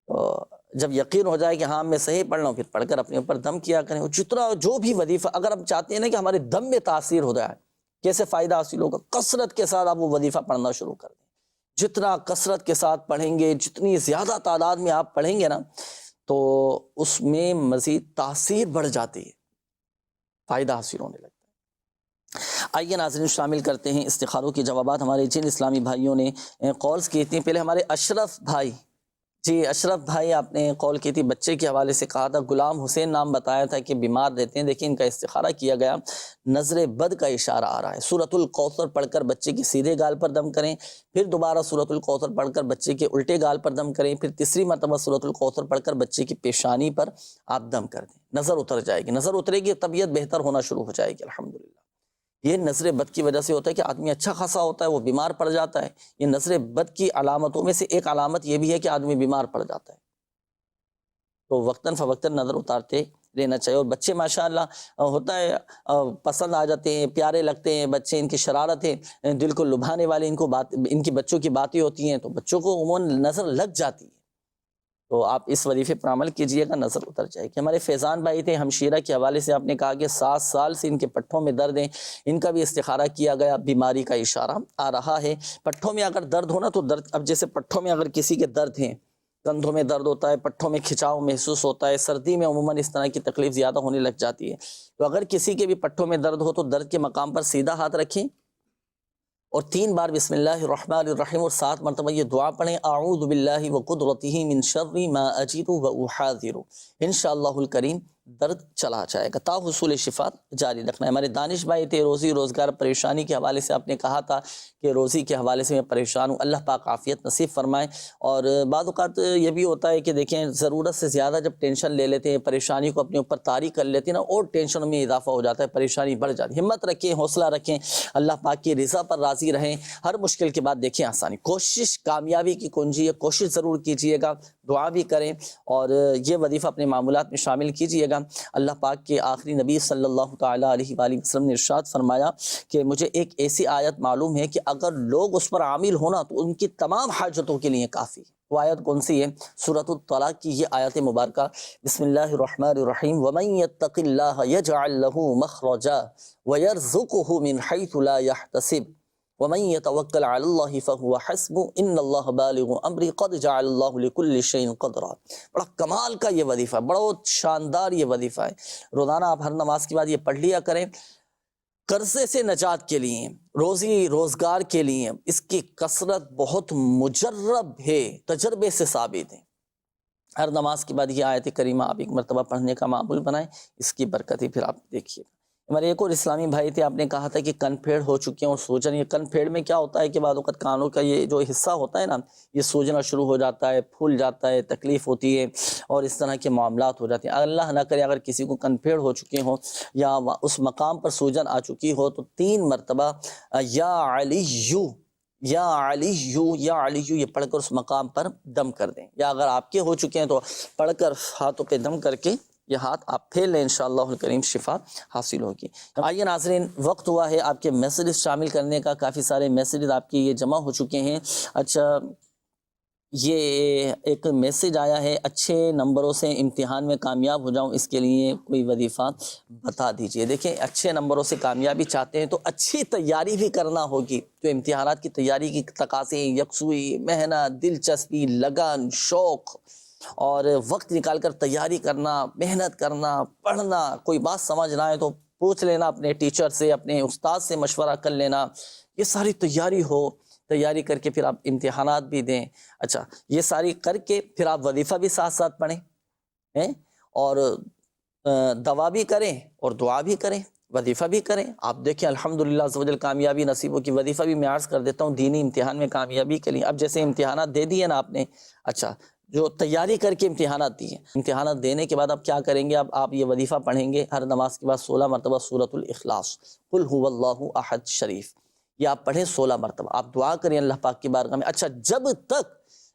تو جب یقین ہو جائے کہ ہاں میں صحیح پڑھ رہا ہوں، پھر پڑھ کر اپنے اوپر دم کیا کریں. جتنا جو بھی وظیفہ اگر ہم چاہتے ہیں نا کہ ہمارے دم میں تاثیر ہو جائے، کیسے فائدہ حاصل ہوگا؟ کثرت کے ساتھ آپ وہ وظیفہ پڑھنا شروع کر دیں. جتنا کثرت کے ساتھ پڑھیں گے، جتنی زیادہ تعداد میں آپ پڑھیں گے نا، تو اس میں مزید تاثیر بڑھ جاتی ہے، فائدہ حاصل ہونے لگتا ہے. آئیے ناظرین شامل کرتے ہیں استخاروں کے جوابات. ہمارے جن اسلامی بھائیوں نے کالز کی تھیں، پہلے ہمارے اشرف بھائی، جی اشرف بھائی آپ نے کال کی تھی، بچے کے حوالے سے کہا تھا، غلام حسین نام بتایا تھا کہ بیمار رہتے ہیں. دیکھیں ان کا استخارہ کیا گیا، نظر بد کا اشارہ آ رہا ہے. سورۃ الکوثر پڑھ کر بچے کے سیدھے گال پر دم کریں، پھر دوبارہ سورۃ الکوثر پڑھ کر بچے کے الٹے گال پر دم کریں، پھر تیسری مرتبہ سورۃ الکوثر پڑھ کر بچے کی پیشانی پر آپ دم کر دیں. نظر اتر جائے گی، نظر اترے گی طبیعت بہتر ہونا شروع ہو جائے گی. الحمدللہ یہ نظر بد کی وجہ سے ہوتا ہے کہ آدمی اچھا خاصا ہوتا ہے وہ بیمار پڑ جاتا ہے. یہ نظر بد کی علامتوں میں سے ایک علامت یہ بھی ہے کہ آدمی بیمار پڑ جاتا ہے. تو وقتاً فوقتاً نظر اتارتے رہنا چاہیے. اور بچے ماشاءاللہ ہوتا ہے پسند آ جاتے ہیں، پیارے لگتے ہیں بچے، ان کی شرارتیں دل کو لبھانے والی ان کی بچوں کی باتیں ہوتی ہیں، تو بچوں کو عموماً نظر لگ جاتی ہے. تو آپ اس وظیفے پر عمل کیجئے گا، نظر اتر جائے گی. ہمارے فیضان بھائی تھے ہمشیرہ کے حوالے سے، آپ نے کہا کہ 7 سال سے ان کے پٹھوں میں درد ہیں، ان کا بھی استخارہ کیا گیا، بیماری کا اشارہ آ رہا ہے. پٹھوں میں اگر درد ہونا تو درد، اب جیسے پٹھوں میں اگر کسی کے درد ہیں، کندھوں میں درد ہوتا ہے، پٹھوں میں کھچاؤ محسوس ہوتا ہے، سردی میں عموماً اس طرح کی تکلیف زیادہ ہونے لگ جاتی ہے. تو اگر کسی کے بھی پٹھوں میں درد ہو تو درد کے مقام پر سیدھا ہاتھ رکھیں اور 3 بار بسم اللہ الرحمن الرحیم اور 7 مرتبہ یہ دعا پڑھیں، اعوذ باللہ وقدرتہ من شر ما اجد واحاذر. انشاءاللہ الکریم درد چلا جائے گا. تا حصول شفا جاری رکھنا ہے. ہمارے دانش بھائی تھے، روزی روزگار پریشانی کے حوالے سے آپ نے کہا تھا کہ روزی کے حوالے سے میں پریشان ہوں، اللہ پاک عافیت نصیب فرمائے. اور بعض اوقات یہ بھی ہوتا ہے کہ دیکھیں ضرورت سے زیادہ جب ٹینشن لے لیتے ہیں، پریشانی کو اپنے اوپر طاری کر لیتے ہیں نا، اور ٹینشن میں اضافہ ہو جاتا ہے، پریشانی بڑھ جاتی ہے. ہمت رکھیں، حوصلہ رکھیں، اللہ پاک کی رضا پر راضی رہیں. ہر مشکل کے بعد دیکھیں آسانی. کوشش کامیابی کی کنجی ہے، کوشش ضرور کیجئے گا، دعا بھی کریں اور یہ وظیفہ اپنے معمولات میں شامل کیجئے گا. اللہ پاک کے آخری نبی صلی اللہ تعالیٰ علیہ وآلہ وسلم نے ارشاد فرمایا کہ مجھے ایک ایسی آیت معلوم ہے کہ اگر لوگ اس پر عامل ہونا تو ان کی تمام حاجتوں کے لیے کافی ہے. وہ آیت کون سی ہے؟ سورۃ الطلاق کی یہ آیت مبارکہ. بسم اللہ الرحمن الرحیم. وَمَن يَتَّقِ اللَّهَ يَجْعَلْ لَهُ مَخْرَجًا وَيَرْزُقْهُ مِنْ حَيْثُ لَا يَحْتَسِبُ وَمَن يَتَوَكَّلْ عَلَى اللَّهِ فَهُوَ حَسْبُهُ إِنَّ اللَّهَ بَالِغُ أَمْرِهِ قَدْ جَعَلَ اللَّهُ لِكُلِّ شَيْءٍ قَدْرًا. بڑا کمال کا یہ وظیفہ، بڑا شاندار یہ وظیفہ ہے. روزانہ آپ ہر نماز کے بعد یہ پڑھ لیا کریں. قرضے سے نجات کے لیے، روزی روزگار کے لیے اس کی کثرت بہت مجرب ہے، تجربے سے ثابت ہے. ہر نماز کے بعد یہ آیت کریمہ آپ ایک مرتبہ پڑھنے کا معمول بنائیں، اس کی برکتیں پھر آپ دیکھیے. ہمارے ایک اور اسلامی بھائی تھے، آپ نے کہا تھا کہ کن پھیڑ ہو چکے ہیں اور سوجن. یہ کن پھیڑ میں کیا ہوتا ہے کہ بعض اوقات کانوں کا یہ جو حصہ ہوتا ہے نا، یہ سوجنا شروع ہو جاتا ہے، پھول جاتا ہے، تکلیف ہوتی ہے اور اس طرح کے معاملات ہو جاتے ہیں. اللہ نہ کرے اگر کسی کو کن پھیڑ ہو چکے ہوں یا اس مقام پر سوجن آ چکی ہو تو 3 مرتبہ یا علیو یا علیو یا علیو یہ پڑھ کر اس مقام پر دم کر دیں. یا اگر آپ کے ہو چکے ہیں تو پڑھ کر ہاتھوں پہ دم کر کے یہ ہاتھ آپ پھیل لیں، انشاءاللہ الکریم شفا حاصل ہوگی. آئیے ناظرین، وقت ہوا ہے آپ کے میسیجز شامل کرنے کا. کافی سارے میسیجز آپ کے یہ جمع ہو چکے ہیں. اچھا یہ ایک میسیج آیا ہے، اچھے نمبروں سے امتحان میں کامیاب ہو جاؤں، اس کے لیے کوئی وظیفہ بتا دیجئے۔ دیکھیں اچھے نمبروں سے کامیابی چاہتے ہیں تو اچھی تیاری بھی کرنا ہوگی۔ جو امتحانات کی تیاری کی تقاضے، یکسوئی، محنت، دلچسپی، لگن، شوق اور وقت نکال کر تیاری کرنا، محنت کرنا، پڑھنا، کوئی بات سمجھ نہ آئے تو پوچھ لینا اپنے ٹیچر سے، اپنے استاد سے مشورہ کر لینا، یہ ساری تیاری ہو، تیاری کر کے پھر آپ امتحانات بھی دیں۔ اچھا یہ ساری کر کے پھر آپ وظیفہ بھی ساتھ ساتھ پڑھیں اور دوا بھی کریں اور دعا بھی کریں، وظیفہ بھی کریں۔ آپ دیکھیں الحمدللہ عز و جل کامیابی نصیب ہو کی۔ وظیفہ بھی میں عرض کر دیتا ہوں دینی امتحان میں کامیابی کے لیے۔ اب جیسے امتحانات دے دیے نا آپ نے، اچھا جو تیاری کر کے امتحانات دیے، امتحانات دینے کے بعد اب کیا کریں گے؟ اب آپ یہ وظیفہ پڑھیں گے ہر نماز کے بعد 16 مرتبہ سورۃ الاخلاص، قل هو اللہ احد شریف، یہ آپ پڑھیں 16 مرتبہ۔ آپ دعا کریں اللہ پاک کی بارگاہ میں۔ اچھا جب تک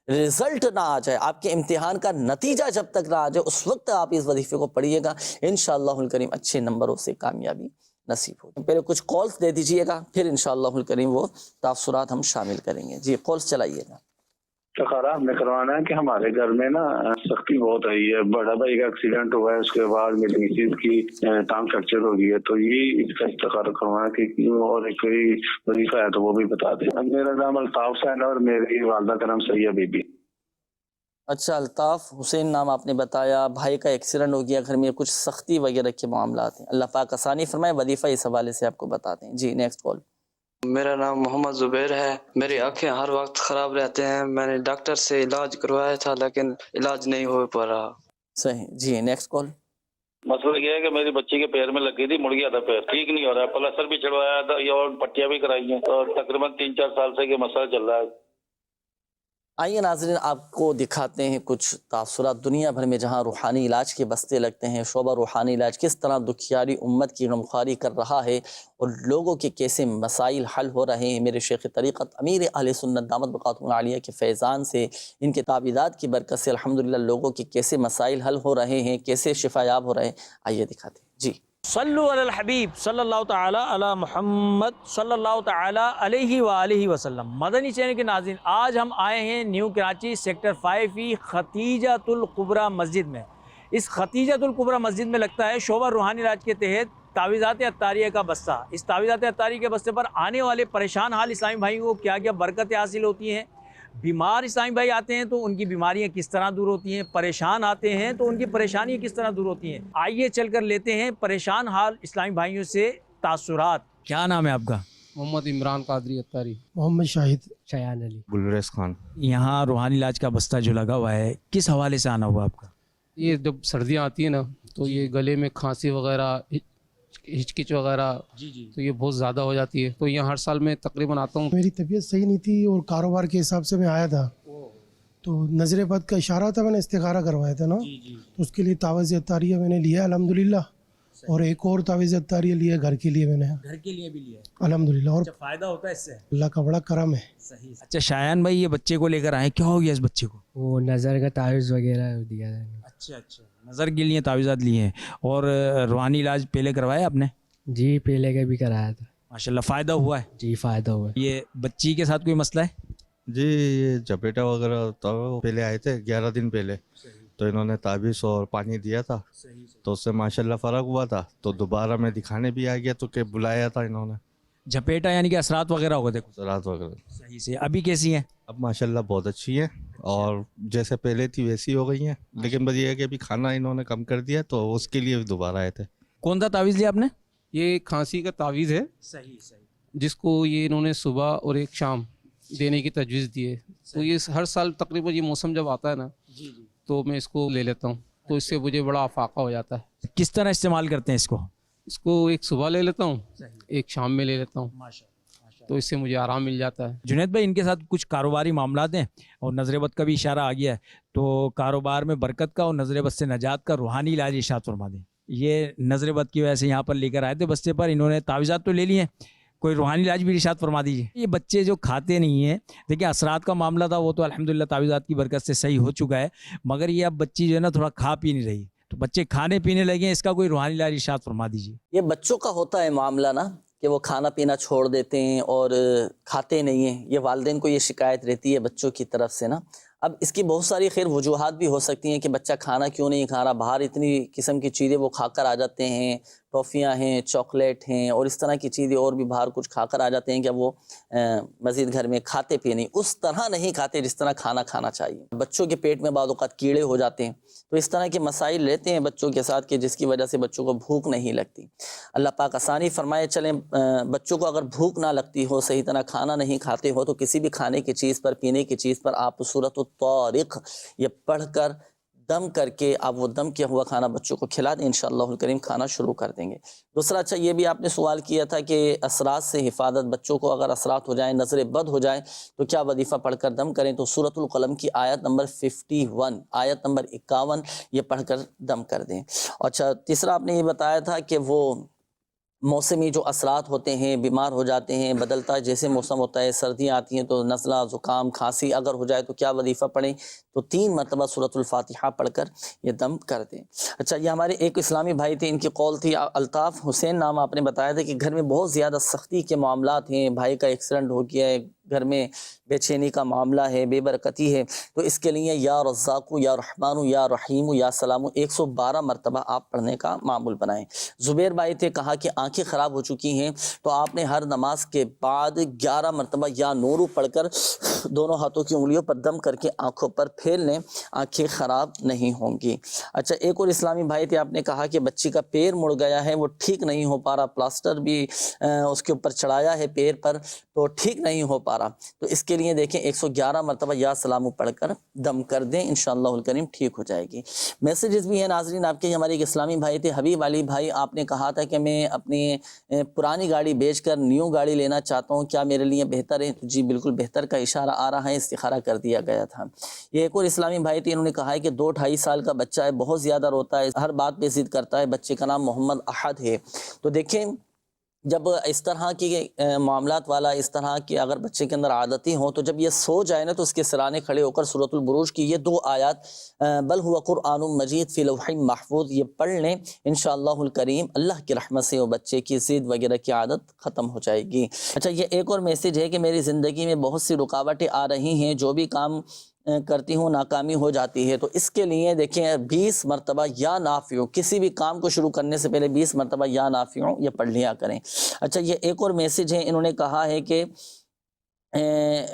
رزلٹ نہ آ جائے، آپ کے امتحان کا نتیجہ جب تک نہ آ جائے، اس وقت آپ اس وظیفے کو پڑھیے گا، انشاءاللہ الکریم اچھے نمبروں سے کامیابی نصیب ہوگی۔ پہلے کچھ کالز دے دیجئے گا، پھر انشاءاللہ الکریم وہ تاثرات ہم شامل کریں گے۔ جی کالز چلائیے گا۔ استخارہ ہم نے کروانا ہے کہ ہمارے گھر میں نا سختی بہت آئی ہے، بڑا بھائی کا ایکسیڈنٹ ہوا ہے، اس کے بعد میری مسز کی ٹانگ فریکچر ہو گئی ہے، تو یہ اس کا استخارہ کروانا ہے کہ اور کوئی وظیفہ ہے تو وہ بھی بتا دیں۔ میرا نام الطاف حسین ہے اور میری والدہ کا نام سیہ بی بی۔ اچھا الطاف حسین نام آپ نے بتایا، بھائی کا ایکسیڈنٹ ہو گیا، گھر میں کچھ سختی وغیرہ کے معاملات ہیں، اللہ پاک آسانی فرمائے، وظیفہ اس حوالے سے آپ کو بتا دیں۔ جی نیکسٹ کال۔ میرا نام محمد زبیر ہے، میری آنکھیں ہر وقت خراب رہتے ہیں، میں نے ڈاکٹر سے علاج کروایا تھا لیکن علاج نہیں ہو پا رہا۔ صحیح، جی نیکسٹ کال۔ مسئلہ یہ ہے کہ میری بچی کے پیر میں لگی تھی، مڑ گیا تھا پیر، ٹھیک نہیں ہو رہا ہے، پلسٹر بھی چڑھوایا تھا یہ اور پٹیاں بھی کرائی ہیں، اور تقریباً 3-4 سال سے یہ مسئلہ چل رہا ہے۔ آئیے ناظرین آپ کو دکھاتے ہیں کچھ تاثرات دنیا بھر میں جہاں روحانی علاج کے بستے لگتے ہیں، شعبہ روحانی علاج کس طرح دکھیاری امت کی غمخواری کر رہا ہے اور لوگوں کے کیسے مسائل حل ہو رہے ہیں۔ میرے شیخ طریقت امیر اہل سنت دامت بقاتہم العالیہ کے فیضان سے، ان کے تعویذات کی برکت سے الحمدللہ لوگوں کے کیسے مسائل حل ہو رہے ہیں، کیسے شفا یاب ہو رہے ہیں، آئیے دکھاتے ہیں۔ جی صلو علی الحبیب صلی اللہ تعالی علی محمد صلی اللہ تعالی علیہ وآلہ وسلم۔ مدنی چینل کے ناظرین، آج ہم آئے ہیں نیو کراچی سیکٹر 5 ختیجۃ الکبریٰ مسجد میں۔ اس ختیجۃ الکبریٰ مسجد میں لگتا ہے شعبہ روحانی علاج کے تحت تعویذات عطاریہ کا بستہ۔ اس تعویذات عطاریہ کے بستے پر آنے والے پریشان حال اسلامی بھائیوں کو کیا کیا برکتیں حاصل ہوتی ہیں، بیمار اسلامی بھائی آتے ہیں تو ان کی بیماریاں کس طرح دور ہوتی ہیں، پریشان آتے ہیں تو ان کی پریشانیاں کس طرح دور ہوتی ہیں، آئیے چل کر لیتے ہیں پریشان حال اسلامی بھائیوں سے تاثرات۔ کیا نام ہے آپ کا؟ محمد عمران قادری اتاری۔ محمد شاہد۔ شایان علی۔ گلریز خان۔ یہاں روحانی علاج کا بستہ جو لگا ہوا ہے کس حوالے سے آنا ہوا آپ کا؟ یہ جب سردیاں آتی ہیں نا تو یہ گلے میں کھانسی وغیرہ، ہچکچ وغیرہ تو یہ بہت زیادہ ہو جاتی ہے، تو یہاں ہر سال میں تقریباً آتا ہوں۔ میری طبیعت صحیح نہیں تھی اور کاروبار کے حساب سے میں آیا تھا، تو نظر بد کا اشارہ تھا، میں نے استخارہ کروایا تھا نا، تو اس کے لیے تعویذ عطاریہ میں نے لیا الحمدللہ، اور ایک اور تعویذ عطاریہ لیا گھر کے لیے میں نے، گھر کے لیے بھی لیا الحمدللہ، اور فائدہ ہوتا ہے اس سے؟ اللہ کا بڑا کرم ہے۔ صحیح۔ اچھا شایان بھائی یہ بچے کو لے کر آئے، کیا ہو گیا اس بچے کو؟ وہ نظر کا تعویذ وغیرہ دیا ہے۔ اچھا نظر کے لیے تعویذات لیے ہیں، اور روحانی علاج پہلے کروایا آپ نے؟ جی پہلے کا بھی کرایا تھا۔ ماشاءاللہ فائدہ ہوا ہے؟ جی فائدہ ہوا ہے۔ یہ بچی کے ساتھ کوئی مسئلہ ہے؟ جی یہ جپیٹا وغیرہ ہوتا ہے، وہ پہلے آئے تھے 11 دن پہلے، تو انہوں نے تعویذ اور پانی دیا تھا، تو اس سے ماشاءاللہ فرق ہوا تھا، تو دوبارہ میں دکھانے بھی آ گیا تو کہ بلایا تھا انہوں نے۔ جھپیٹا یعنی کہ اثرات وغیرہ ہو گئے تھے؟ اثرات وغیرہ صحیح سے۔ ابھی کیسی ہیں؟ اب ماشاءاللہ بہت اچھی ہیں، اور جیسے پہلے تھی ویسی ہو گئی ہیں، لیکن بس یہ ہے کہ ابھی کھانا انہوں نے کم کر دیا تو اس کے لیے دوبارہ آئے تھے۔ کون سا تعویذ لیا آپ نے؟ یہ کھانسی کا تعویذ ہے، صحیح، جس کو یہ انہوں نے صبح اور ایک شام دینے کی تجویز دی ہے، تو یہ ہر سال تقریباً یہ موسم جب آتا ہے نا تو میں اس کو لے لیتا ہوں، تو اس سے مجھے بڑا افاقہ ہو جاتا ہے۔ کس طرح استعمال کرتے ہیں اس کو؟ اس کو ایک صبح لے لیتا ہوں، ایک شام میں لے لیتا ہوں، تو اس سے مجھے آرام مل جاتا ہے۔ جنید بھائی ان کے ساتھ کچھ کاروباری معاملات ہیں اور نظر بد کا بھی اشارہ آ گیا ہے، تو کاروبار میں برکت کا اور نظر بد سے نجات کا روحانی علاج ارشاد فرما دیں۔ یہ نظر بد کی وجہ سے یہاں پر لے کر آئے تھے بستے پر، انہوں نے تعویذات تو لے لیے ہیں، کوئی روحانی علاج بھی ارشاد فرما دیجیے۔ یہ بچے جو کھاتے نہیں ہیں، دیکھیں اثرات کا معاملہ تھا وہ تو الحمدللہ تعویذات کی برکت سے صحیح ہو چکا ہے، مگر یہ اب بچی جو ہے نا تھوڑا کھا پی نہیں رہی، تو بچے کھانے پینے لگے ہیں، اس کا کوئی روحانی علاج ارشاد فرما دیجیے۔ یہ بچوں کا ہوتا ہے معاملہ نا، کہ وہ کھانا پینا چھوڑ دیتے ہیں اور کھاتے نہیں ہیں، یہ والدین کو یہ شکایت رہتی ہے بچوں کی طرف سے نا۔ اب اس کی بہت ساری خیر وجوہات بھی ہو سکتی ہیں کہ بچہ کھانا کیوں نہیں کھا رہا، باہر اتنی قسم کی چیزیں وہ کھا کر آ جاتے ہیں، ٹافیاں ہیں، چاکلیٹ ہیں اور اس طرح کی چیزیں اور بھی باہر کچھ کھا کر آ جاتے ہیں کہ وہ مزید گھر میں کھاتے پی نہیں، اس طرح نہیں کھاتے جس طرح کھانا کھانا چاہیے۔ بچوں کے پیٹ میں بعض اوقات کیڑے ہو جاتے ہیں، تو اس طرح کے مسائل لیتے ہیں بچوں کے ساتھ کہ جس کی وجہ سے بچوں کو بھوک نہیں لگتی۔ اللہ پاک آسانی فرمائے۔ چلیں بچوں کو اگر بھوک نہ لگتی ہو، صحیح طرح کھانا نہیں کھاتے ہو، تو کسی بھی کھانے کی چیز پر، پینے کی چیز پر آپ سورۃ الطارق یہ پڑھ کر دم کر کے آپ وہ دم کیا ہوا کھانا بچوں کو کھلا دیں، انشاءاللہ الکریم کھانا شروع کر دیں گے۔ دوسرا اچھا یہ بھی آپ نے سوال کیا تھا کہ اثرات سے حفاظت، بچوں کو اگر اثرات ہو جائیں، نظر بد ہو جائیں تو کیا وظیفہ پڑھ کر دم کریں؟ تو سورۃ القلم کی آیت نمبر 51، آیت نمبر 51 یہ پڑھ کر دم کر دیں۔ اچھا تیسرا آپ نے یہ بتایا تھا کہ وہ موسمی جو اثرات ہوتے ہیں، بیمار ہو جاتے ہیں، بدلتا ہے جیسے موسم ہوتا ہے، سردیاں آتی ہیں تو نزلہ، زکام، کھانسی اگر ہو جائے تو کیا وظیفہ پڑھیں؟ تو 3 مرتبہ سورۃ الفاتحہ پڑھ کر یہ دم کر دیں۔ اچھا یہ ہمارے ایک اسلامی بھائی تھے، ان کی قول تھی، الطاف حسین نام آپ نے بتایا تھا کہ گھر میں بہت زیادہ سختی کے معاملات ہیں، بھائی کا ایکسیڈنٹ ہو گیا ہے، گھر میں بے چینی کا معاملہ ہے، بے برکتی ہے، تو اس کے لیے یا رزاق یا رحمان یا رحیم یا سلام 112 مرتبہ آپ پڑھنے کا معمول بنائیں۔ زبیر بھائی تھے، کہا کہ آنکھیں خراب ہو چکی ہیں تو آپ نے ہر نماز کے بعد 11 مرتبہ یا نورو پڑھ کر دونوں ہاتھوں کی انگلیوں پر دم کر کے آنکھوں پر پھیر لیں، آنکھیں خراب نہیں ہوں گی۔ اچھا ایک اور اسلامی بھائی تھے، آپ نے کہا کہ بچی کا پیر مڑ گیا ہے، وہ ٹھیک نہیں ہو پا رہا، پلاسٹر بھی اس کے اوپر چڑھایا ہے پیر پر تو ٹھیک نہیں ہو پا رہا، تو اس کے لیے دیکھیں 111 مرتبہ یا سلام پڑھ کر دم کر دیں، انشاءاللہ الکریم ٹھیک ہو جائے گی۔ میسیجز بھی ہیں ناظرین آپ کے، ہمارے ایک اسلامی بھائی تھے حبیب علی بھائی، آپ نے کہا تھا کہ میں اپنی پرانی گاڑی بیچ کر نیو گاڑی لینا چاہتا ہوں، کیا میرے لیے بہتر ہے؟ جی بالکل بہتر کا اشارہ آ رہا ہے، استخارہ کر دیا گیا تھا۔ یہ ایک اور اسلامی بھائی تھے، انہوں نے کہا ہے کہ 2-2.5 سال کا بچہ ہے، بہت زیادہ روتا ہے، ہر بات پہ ضد کرتا ہے، بچے کا نام محمد احد ہے۔ تو دیکھیں جب اس طرح کی معاملات والا، اس طرح کی اگر بچے کے اندر عادتی ہوں تو جب یہ سو جائے نا تو اس کے سرانے کھڑے ہو کر سورۃ البروج کی یہ 2 آیات بل هو قرآن مجید فی لوح محفوظ یہ پڑھ لیں، انشاءاللہ الکریم اللہ کی رحمت سے وہ بچے کی ضد وغیرہ کی عادت ختم ہو جائے گی۔ اچھا یہ ایک اور میسیج ہے کہ میری زندگی میں بہت سی رکاوٹیں آ رہی ہیں، جو بھی کام کرتی ہوں ناکامی ہو جاتی ہے، تو اس کے لیے دیکھیں 20 مرتبہ یا نافع، کسی بھی کام کو شروع کرنے سے پہلے 20 مرتبہ یا نافع یہ پڑھ لیا کریں۔ اچھا یہ ایک اور میسیج ہے، انہوں نے کہا ہے کہ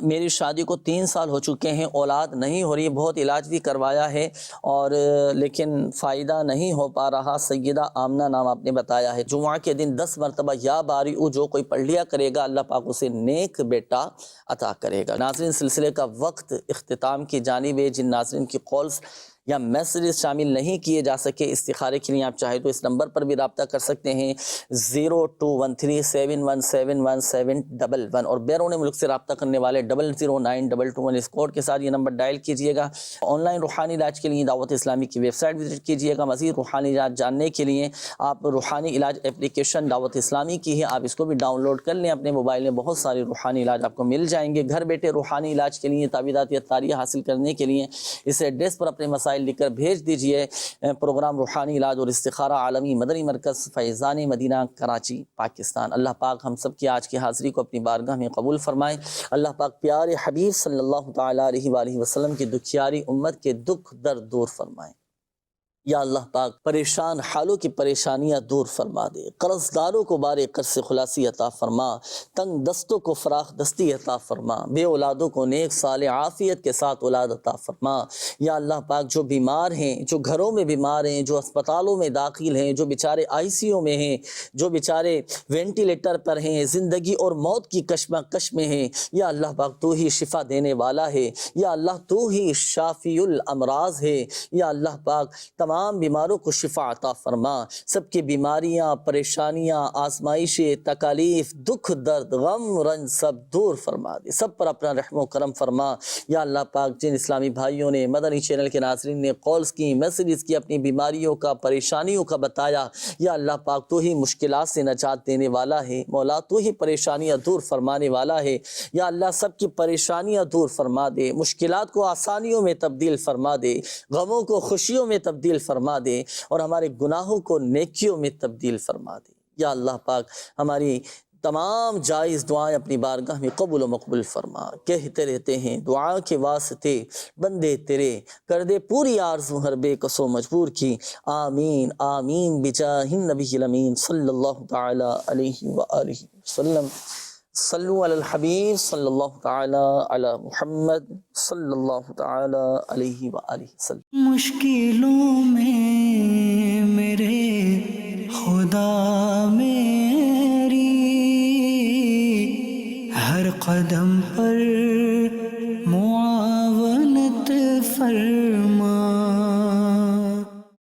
میری شادی کو 3 سال ہو چکے ہیں، اولاد نہیں ہو رہی، بہت علاج بھی کروایا ہے اور لیکن فائدہ نہیں ہو پا رہا۔ سیدہ آمنہ نام آپ نے بتایا ہے۔ جمعہ کے دن 10 مرتبہ یا باری جو کوئی پڑھ لیا کرے گا اللہ پاک اسے نیک بیٹا عطا کرے گا۔ ناظرین سلسلے کا وقت اختتام کی جانب ہے، جن ناظرین کی کالز یا میسیجز شامل نہیں کیے جا سکے استخارے کے لیے آپ چاہے تو اس نمبر پر بھی رابطہ کر سکتے ہیں 0213711711 اور بیرون ملک سے رابطہ کرنے والے 009221 اس کوڈ کے ساتھ یہ نمبر ڈائل کیجئے گا۔ آن لائن روحانی علاج کے لیے دعوت اسلامی کی ویب سائٹ وزٹ کیجئے گا۔ مزید روحانی علاج جاننے کے لیے آپ روحانی علاج اپلیکیشن دعوت اسلامی کی ہے، آپ اس کو بھی ڈاؤن لوڈ کر لیں، اپنے موبائل میں بہت سارے روحانی علاج آپ کو مل جائیں گے۔ گھر بیٹھے روحانی علاج کے لیے تعویذات یا طاریہ حاصل کرنے کے لیے اس ایڈریس پر اپنے مسائل لکھ کر بھیج دیجئے۔ پروگرام روحانی علاج اور استخارہ عالمی مدنی مرکز فیضان مدینہ کراچی پاکستان۔ اللہ پاک ہم سب کی آج کی حاضری کو اپنی بارگاہ میں قبول فرمائے۔ اللہ پاک پیارے حبیب صلی اللہ تعالی علیہ وآلہ وسلم کی دکھیاری امت کے دکھ درد دور فرمائے۔ یا اللہ پاک پریشان حالوں کی پریشانیاں دور فرما دے، قرض داروں کو بارے قرض سے خلاصی عطا فرما، تنگ دستوں کو فراخ دستی عطا فرما، بے اولادوں کو نیک صالح عافیت کے ساتھ اولاد عطا فرما۔ یا اللہ پاک جو بیمار ہیں، جو گھروں میں بیمار ہیں، جو اسپتالوں میں داخل ہیں، جو بیچارے ICU میں ہیں، جو بیچارے وینٹیلیٹر پر ہیں، زندگی اور موت کی کشمکش میں ہیں، یا اللہ پاک تو ہی شفا دینے والا ہے، یا اللہ تو ہی شافی الامراض ہے، یا اللہ پاک تمام بیماروں کو شفا عطا فرما، سب کی بیماریاں، پریشانیاں، آزمائشیں، تکالیف، دکھ درد، غم رنج سب دور فرما دے، سب پر اپنا رحم و کرم فرما۔ یا اللہ پاک جن اسلامی بھائیوں نے مدنی چینل کے ناظرین نے کالز کی، میسیجز کی، اپنی بیماریوں کا، پریشانیوں کا بتایا، یا اللہ پاک تو ہی مشکلات سے نجات دینے والا ہے، مولا تو ہی پریشانیاں دور فرمانے والا ہے۔ یا اللہ سب کی پریشانیاں دور فرما دے، مشکلات کو آسانیوں میں تبدیل فرما دے، غموں کو خوشیوں میں تبدیل فرما دے اور ہمارے گناہوں کو نیکیوں میں تبدیل فرما دے۔ یا اللہ پاک ہماری تمام جائز دعائیں اپنی بارگاہ میں قبول و مقبول فرما. کہتے رہتے ہیں دعا کے واسطے بندے تیرے کر دے پوری آرزو ہر بے کس و مجبور کی. آمین آمین بجاہ النبی الامین صلی اللہ تعالی علیہ وآلہ وسلم. صلو علی الحبیب صلی اللہ تعالی علی محمد صلی اللہ تعالی علیہ وآلہ وسلم. مشکلوں میں میرے خدا میری ہر قدم پر